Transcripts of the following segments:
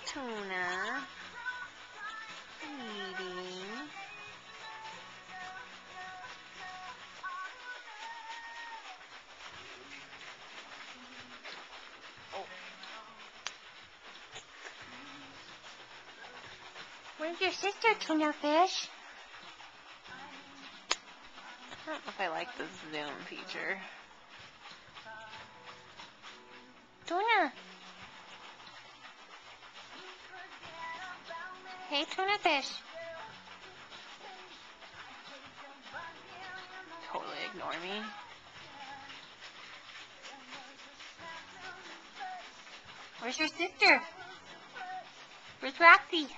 Tuna. Eating. Oh. Where's your sister, Tuna Fish? I don't know if I like the zoom feature. Tuna. Hey, Tuna Fish. Totally ignore me. Where's your sister? Where's Roxy?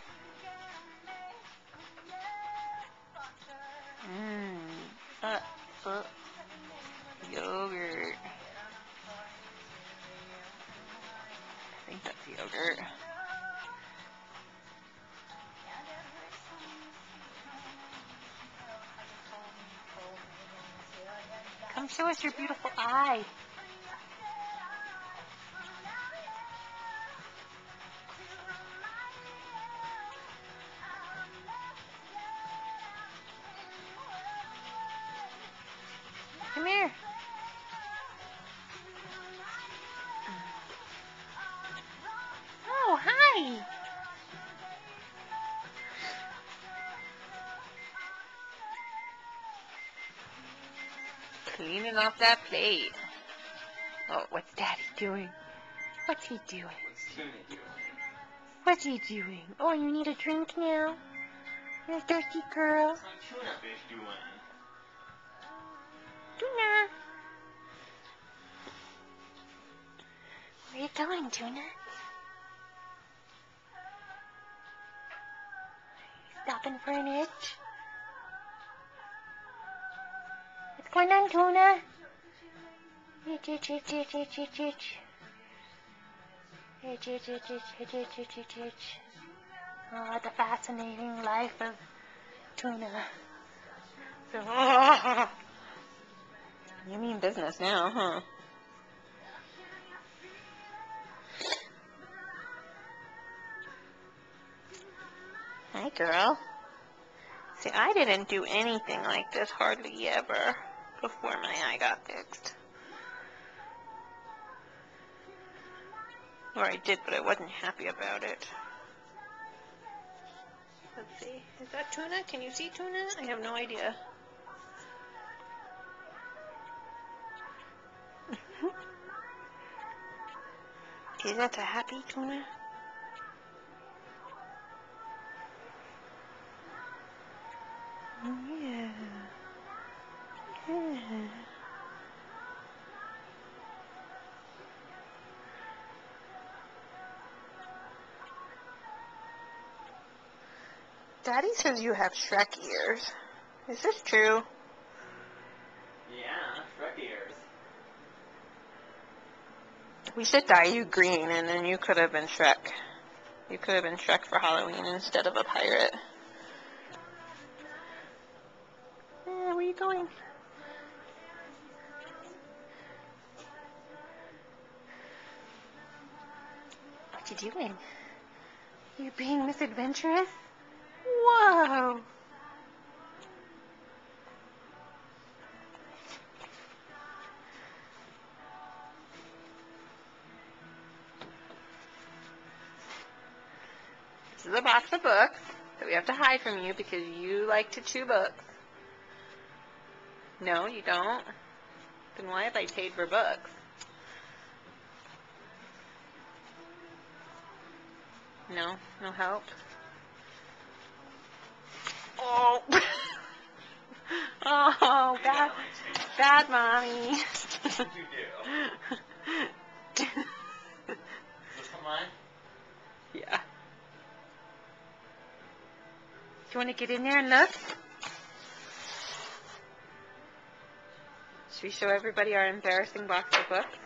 Yogurt. I think that's yogurt. Come show us your beautiful eye. Come here. Oh, hi. Cleaning off that plate. Oh, what's Daddy doing? What's he doing? What's Tuna doing? What's he doing? Oh, you need a drink now? You're a thirsty girl. What's my Tuna Fish doing? Tuna. Where you going, Tuna? Stopping for an itch? What's going on, Tuna? Itch, itch, itch, itch, itch, itch, itch. Itch, itch, itch, itch, itch, itch, itch, itch, itch. Oh, the fascinating life of Tuna. You mean business now, huh? Hi, girl. See, I didn't do anything like this hardly ever before my eye got fixed. Or I did, but I wasn't happy about it. Let's see. Is that Tuna? Can you see Tuna? I have no idea. Is that a happy Tuna? Yeah. Yeah. Daddy says you have Shrek ears. Is this true? Yeah, Shrek ears. We should dye you green, and then you could have been Shrek. You could have been Shrek for Halloween instead of a pirate. Where are you going? What you doing? You being misadventurous? Whoa! This is a box of books that we have to hide from you because you like to chew books. No, you don't? Then why have I paid for books? No? No help? Oh! Oh, bad mommy. What did you do? Is this one mine? Yeah. Do you want to get in there and look? Should we show everybody our embarrassing box of books?